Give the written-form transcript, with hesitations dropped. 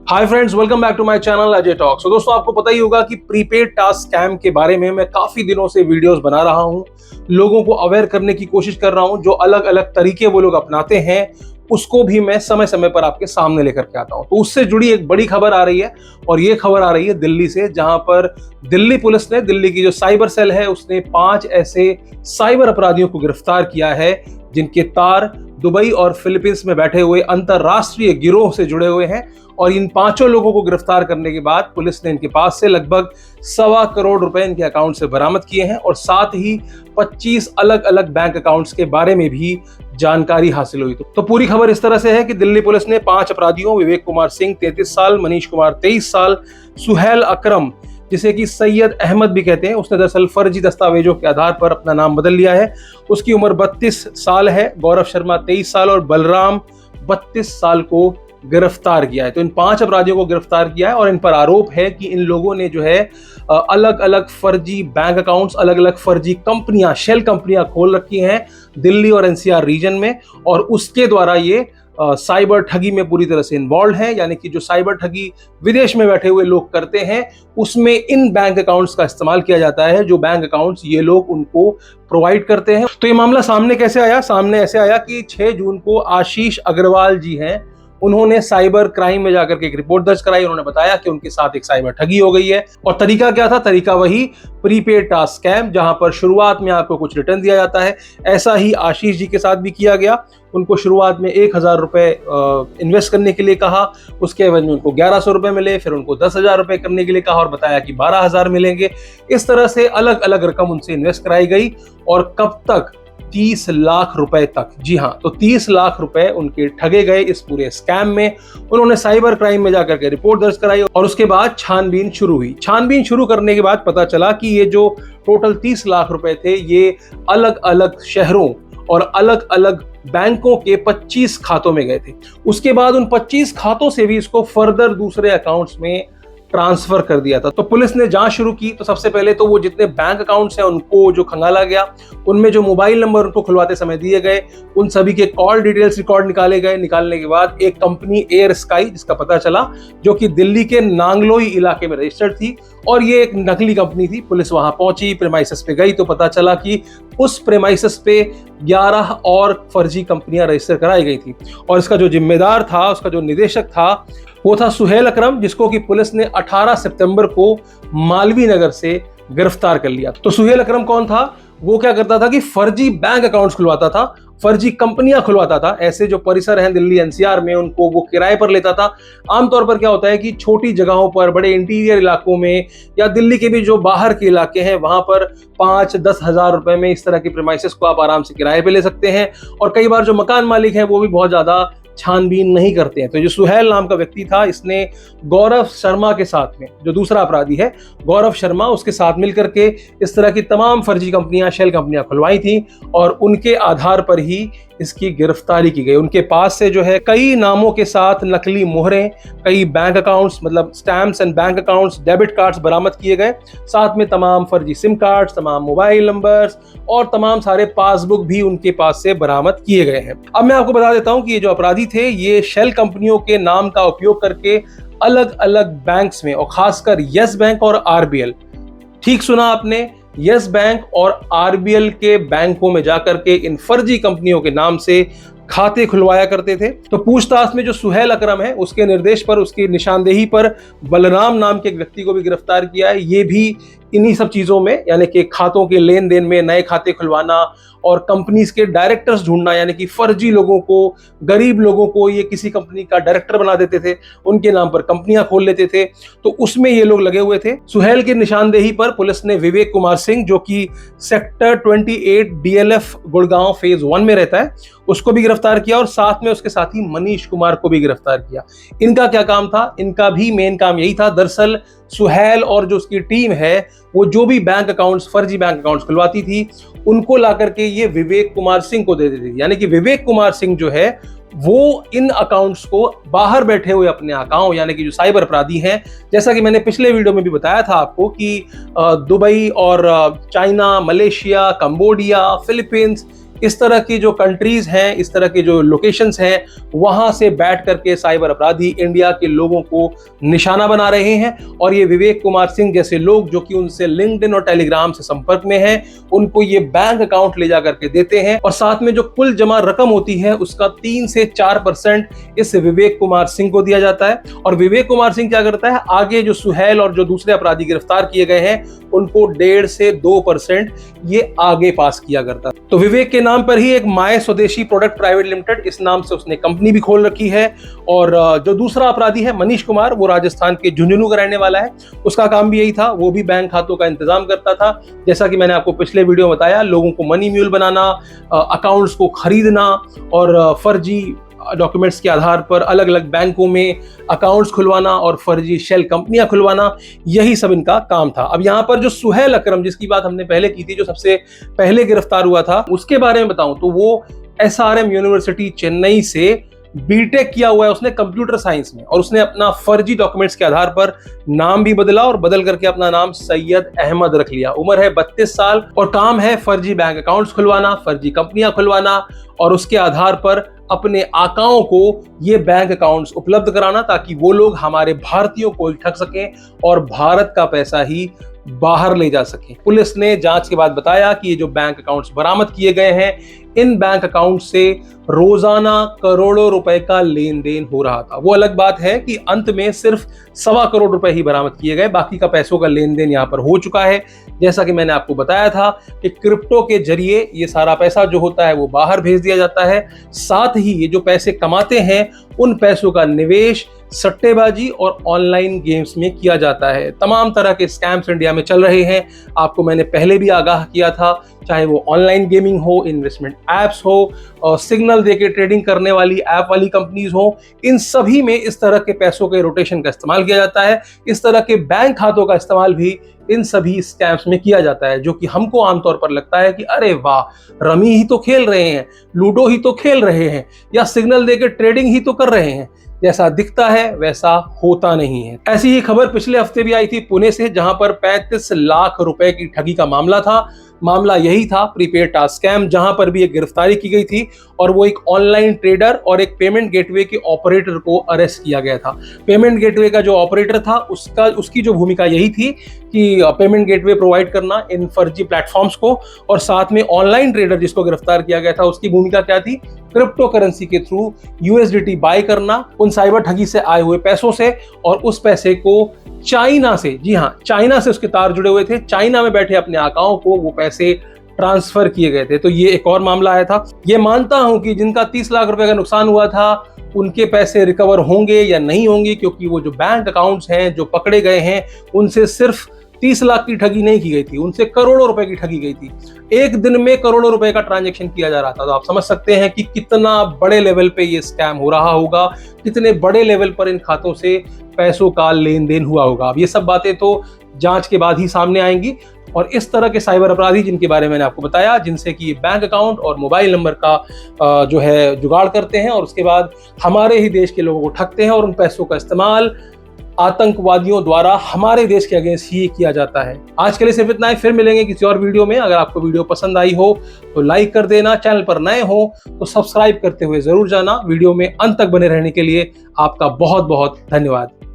Hi friends, welcome back to my channel Ajay talk. So दोस्तों, आपको पता ही होगा कि प्रीपेड टास्क स्कैम के बारे में मैं काफी दिनों से वीडियोस बना रहा हूं, लोगों को अवेयर करने की कोशिश कर रहा हूं। जो अलग अलग तरीके वो लोग अपनाते हैं उसको भी मैं समय समय पर आपके सामने लेकर के आता हूं। तो उससे जुड़ी एक बड़ी खबर आ रही है और ये खबर आ रही है दिल्ली से, जहां पर दिल्ली पुलिस ने, दिल्ली की जो साइबर सेल है, उसने 5 ऐसे साइबर अपराधियों को गिरफ्तार किया है जिनके तार दुबई और फिलीपींस में बैठे हुए अंतरराष्ट्रीय गिरोह से जुड़े हुए हैं। और इन 5 लोगों को गिरफ्तार करने के बाद पुलिस ने इनके पास से लगभग 1.25 करोड़ रुपए इनके अकाउंट से बरामद किए हैं और साथ ही 25 अलग अलग बैंक अकाउंट्स के बारे में भी जानकारी हासिल हुई। तो पूरी खबर इस तरह से है कि दिल्ली पुलिस ने 5 अपराधियों, विवेक कुमार सिंह 33 साल, मनीष कुमार 23 साल, सुहेल अकरम जिसे कि सैयद अहमद भी कहते हैं, उसने दरअसल फर्जी दस्तावेजों के आधार पर अपना नाम बदल लिया है। उसकी उम्र 32 साल है। गौरव शर्मा 23 साल और बलराम 32 साल को गिरफ्तार किया है। तो इन 5 अपराधियों को गिरफ्तार किया है और इन पर आरोप है कि इन लोगों ने जो है अलग अलग फर्जी बैंक अकाउंट्स, अलग अलग फर्जी कंपनियां, शेल कंपनियां खोल रखी हैं दिल्ली और एनसीआर रीजन में, और उसके द्वारा ये साइबर ठगी में पूरी तरह से इन्वॉल्व है। यानी कि जो साइबर ठगी विदेश में बैठे हुए लोग करते हैं उसमें इन बैंक अकाउंट्स का इस्तेमाल किया जाता है, जो बैंक अकाउंट्स ये लोग उनको प्रोवाइड करते हैं। तो ये मामला सामने कैसे आया? सामने ऐसे आया कि 6 जून को आशीष अग्रवाल जी हैं, उन्होंने साइबर क्राइम में जाकर के एक रिपोर्ट दर्ज कराई। उन्होंने बताया कि उनके साथ एक साइबर ठगी हो गई है। और तरीका क्या था? तरीका वही प्रीपेड टास्क स्कैम, जहां पर शुरुआत में आपको कुछ रिटर्न दिया जाता है। ऐसा ही आशीष जी के साथ भी किया गया। उनको शुरुआत में 1000 रुपए इन्वेस्ट करने के लिए कहा, उसके एवज में उनको 1100 रुपए मिले, फिर उनको 10,000 रुपए करने के लिए कहा और बताया कि 12,000 मिलेंगे। इस तरह से अलग अलग रकम उनसे इन्वेस्ट कराई गई और कब तक? 30 लाख रुपए तक। जी हां, तो 30 लाख रुपए उनके ठगे गए इस पूरे स्कैम में। उन्होंने साइबर क्राइम में जाकर के रिपोर्ट दर्ज कराई और उसके बाद छानबीन शुरू हुई। छानबीन शुरू करने के बाद पता चला कि ये जो टोटल 30 लाख रुपए थे, ये अलग अलग शहरों और अलग अलग बैंकों के 25 खातों में गए थे। उसके बाद उन 25 खातों से भी इसको फर्दर दूसरे अकाउंट्स में ट्रांसफर कर दिया था। तो पुलिस ने जांच शुरू की। तो सबसे पहले तो वो जितने बैंक अकाउंट्स हैं उनको जो खंगाला गया, उनमें जो मोबाइल नंबर उनको खुलवाते समय दिए गए, उन सभी के कॉल डिटेल्स रिकॉर्ड निकाले गए। निकालने के बाद एक कंपनी एयर स्काई, जिसका पता चला, जो कि दिल्ली के नांगलोई इलाके में रजिस्टर्ड थी और ये एक नकली कंपनी थी। पुलिस वहां पहुंची, प्रेमाइसेस पे गई तो पता चला कि उस प्रेमाइसेस पे 11 और फर्जी कंपनियां रजिस्टर कराई गई थी। और इसका जो जिम्मेदार था, उसका जो निदेशक था, वो था सुहेल अकरम, जिसको कि पुलिस ने 18 सितंबर को मालवीय नगर से गिरफ्तार कर लिया। तो सुहेल अकरम कौन था? वो क्या करता था कि फर्जी बैंक अकाउंट्स खुलवाता था, फर्जी कंपनियां खुलवाता था। ऐसे जो परिसर हैं दिल्ली एनसीआर में, उनको वो किराए पर लेता था। आमतौर पर क्या होता है कि छोटी जगहों पर, बड़े इंटीरियर इलाकों में या दिल्ली के भी जो बाहर के इलाके हैं, वहां पर 5-10 हजार रुपए में इस तरह की प्रेमाइसेस को आप आराम से किराए पे ले सकते हैं। और कई बार जो मकान मालिक हैं वो भी बहुत ज्यादा छानबीन नहीं करते हैं। तो जो सुहेल नाम का व्यक्ति था, इसने गौरव शर्मा के साथ में, जो दूसरा अपराधी है गौरव शर्मा, उसके साथ मिलकर के इस तरह की तमाम फर्जी कंपनियां, शेल कंपनियां खुलवाई थी और उनके आधार पर ही इसकी गिरफ्तारी की गई। उनके पास से जो है कई नामों के साथ नकली मोहरें, कई बैंक अकाउंट्स, मतलब stamps and bank accounts, debit cards बरामद किए गए। साथ में तमाम फर्जी सिम कार्ड्स, तमाम मोबाइल नंबर्स और तमाम सारे पासबुक भी उनके पास से बरामद किए गए हैं। अब मैं आपको बता देता हूं कि ये जो अपराधी थे, ये शेल कंपनियों के नाम का उपयोग करके अलग अलग बैंक्स में, और खासकर यस बैंक और आरबीएल, ठीक सुना आपने, यस बैंक और आरबीएल के बैंकों में जाकर के इन फर्जी कंपनियों के नाम से खाते खुलवाया करते थे। तो पूछताछ में जो सुहेल अकरम है, उसके निर्देश पर, उसकी निशानदेही पर बलराम नाम के एक व्यक्ति को भी गिरफ्तार किया है। ये भी इन्हीं सब चीजों में, यानी कि खातों के लेन देन में, नए खाते खुलवाना और कंपनीज के डायरेक्टर्स ढूंढना, यानी कि फर्जी लोगों को, गरीब लोगों को ये किसी कंपनी का डायरेक्टर बना देते थे, उनके नाम पर कंपनियां खोल लेते थे। तो उसमें ये लोग लगे हुए थे। सुहेल की निशानदेही पर पुलिस ने विवेक कुमार सिंह, जो कि सेक्टर 28 डीएलएफ गुड़गांव फेज 1 में रहता है, उसको भी गिरफ्तार किया और साथ में उसके साथी मनीष कुमार को भी गिरफ्तार किया। इनका क्या काम था? इनका भी मेन काम यही था। दरअसल सुहेल और जो उसकी टीम है, वो जो भी बैंक अकाउंट्स, फर्जी बैंक अकाउंट्स खुलवाती थी, उनको ला करके ये विवेक कुमार सिंह को दे देती थी। यानी कि विवेक कुमार सिंह जो है, वो इन अकाउंट्स को बाहर बैठे हुए अपने अकाउंट, यानी कि जो साइबर अपराधी हैं, जैसा कि मैंने पिछले वीडियो में भी बताया था आपको कि दुबई और चाइना, मलेशिया, कंबोडिया, फिलीपींस, इस तरह की जो कंट्रीज हैं, इस तरह के जो लोकेशंस हैं, वहां से बैठ करके साइबर अपराधी इंडिया के लोगों को निशाना बना रहे हैं। और ये विवेक कुमार सिंह जैसे लोग जो कि उनसे लिंक्डइन और टेलीग्राम से संपर्क में हैं, उनको ये बैंक अकाउंट ले जा करके देते हैं और साथ में जो कुल जमा रकम होती है उसका 3 से 4% इस विवेक कुमार सिंह को दिया जाता है। और विवेक कुमार सिंह क्या करता है, आगे जो सुहेल और जो दूसरे अपराधी गिरफ्तार किए गए हैं उनको 1.5 से 2% ये आगे पास किया करता है। तो विवेक के नाम पर ही एक माय स्वदेशी प्रोडक्ट प्राइवेट लिमिटेड, इस नाम से उसने कंपनी भी खोल रखी है। और जो दूसरा अपराधी है मनीष कुमार, वो राजस्थान के झुंझुनू का रहने वाला है। उसका काम भी यही था, वो भी बैंक खातों का इंतजाम करता था। जैसा कि मैंने आपको पिछले वीडियो में बताया, लोगों को मनी म्यूल बनाना, अकाउंट्स को खरीदना और फर्जी डॉक्यूमेंट्स के आधार पर अलग अलग बैंकों में अकाउंट्स खुलवाना और फर्जी शेल कंपनियां खुलवाना, यही सब इनका काम था। अब यहाँ पर जो सुहेल अकरम, जिसकी बात हमने पहले की थी, जो सबसे पहले गिरफ्तार हुआ था, उसके बारे में बताऊं तो वो SRM यूनिवर्सिटी चेन्नई से बीटेक किया हुआ है उसने कंप्यूटर साइंस में। और उसने अपना फर्जी डॉक्यूमेंट्स के आधार पर नाम भी बदला और बदल करके अपना नाम सैयद अहमद रख लिया। उम्र है 32 साल और काम है फर्जी बैंक अकाउंट्स खुलवाना, फर्जी कंपनियां खुलवाना और उसके आधार पर अपने आकाओं को ये बैंक अकाउंट्स उपलब्ध कराना ताकि वो लोग हमारे भारतीयों को ठग सकें और भारत का पैसा ही बाहर ले जा सकें। पुलिस ने जांच के बाद बताया कि ये जो बैंक अकाउंट्स बरामद किए गए हैं, इन बैंक अकाउंट से रोजाना करोड़ों रुपए का लेन देन हो रहा था। वो अलग बात है कि अंत में सिर्फ 1.25 करोड़ रुपए ही बरामद किए गए, बाकी का पैसों का लेन देन यहाँ पर हो चुका है। जैसा कि मैंने आपको बताया था कि क्रिप्टो के जरिए ये सारा पैसा जो होता है वो बाहर भेज दिया जाता है। साथ ही ये जो पैसे कमाते हैं उन पैसों का निवेश सट्टेबाजी और ऑनलाइन गेम्स में किया जाता है। तमाम तरह के स्कैम्स इंडिया में चल रहे हैं, आपको मैंने पहले भी आगाह किया था, चाहे वो ऑनलाइन गेमिंग हो, इन्वेस्टमेंट एप्स हो और सिग्नल देके ट्रेडिंग करने वाली ऐप वाली कंपनीज हो, इन सभी में इस तरह के पैसों के रोटेशन का इस्तेमाल किया जाता है। इस तरह के बैंक खातों का इस्तेमाल भी इन सभी स्कैम्स में किया जाता है, जो कि हमको आमतौर पर लगता है कि अरे वाह, रमी ही तो खेल रहे हैं, लूडो ही तो खेल रहे हैं या सिग्नल देके ट्रेडिंग ही तो कर रहे हैं। जैसा दिखता है वैसा होता नहीं है। ऐसी ही खबर पिछले हफ्ते भी आई थी पुणे से, जहां पर 35 लाख रुपए की ठगी का मामला था। मामला यही था, प्रीपेड टास्क स्कैम, जहां पर भी एक गिरफ्तारी की गई थी और वो एक ऑनलाइन ट्रेडर और एक पेमेंट गेटवे के ऑपरेटर को अरेस्ट किया गया था। पेमेंट गेटवे का जो ऑपरेटर था उसकी जो भूमिका यही थी कि पेमेंट गेटवे प्रोवाइड करना इन फर्जी प्लेटफॉर्म्स को, और साथ में ऑनलाइन ट्रेडर जिसको गिरफ्तार किया गया था उसकी भूमिका क्या थी, क्रिप्टो करेंसी के थ्रू USDT बाय करना उन साइबर ठगी से आए हुए पैसों से, और उस पैसे को चाइना से, जी हाँ, चाइना से उसके तार जुड़े हुए थे, चाइना में बैठे अपने आकाओं को वो पैसे ट्रांसफर किए गए थे। तो ये एक और मामला आया था। ये मानता हूं कि जिनका 30 लाख रुपए का नुकसान हुआ था उनके पैसे रिकवर होंगे या नहीं होंगे, क्योंकि वो जो बैंक अकाउंट्स हैं जो पकड़े गए हैं उनसे सिर्फ 30 लाख की ठगी नहीं की गई थी, उनसे करोड़ों रुपए की ठगी गई थी। एक दिन में करोड़ों रुपए का ट्रांजैक्शन किया जा रहा था। तो आप समझ सकते हैं कि कितना बड़े लेवल पे ये स्कैम हो रहा होगा, कितने बड़े लेवल पर इन खातों से पैसों का लेन देन हुआ होगा। अब ये सब बातें तो जांच के बाद ही सामने आएंगी। और इस तरह के साइबर अपराधी जिनके बारे में मैंने आपको बताया, जिनसे कि बैंक अकाउंट और मोबाइल नंबर का जो है जुगाड़ करते हैं और उसके बाद हमारे ही देश के लोगों को ठगते हैं और उन पैसों का इस्तेमाल आतंकवादियों द्वारा हमारे देश के अगेंस्ट ही किया जाता है। आज के लिए सिर्फ इतना ही, फिर मिलेंगे किसी और वीडियो में। अगर आपको वीडियो पसंद आई हो तो लाइक कर देना, चैनल पर नए हो तो सब्सक्राइब करते हुए जरूर जाना। वीडियो में अंत तक बने रहने के लिए आपका बहुत बहुत धन्यवाद।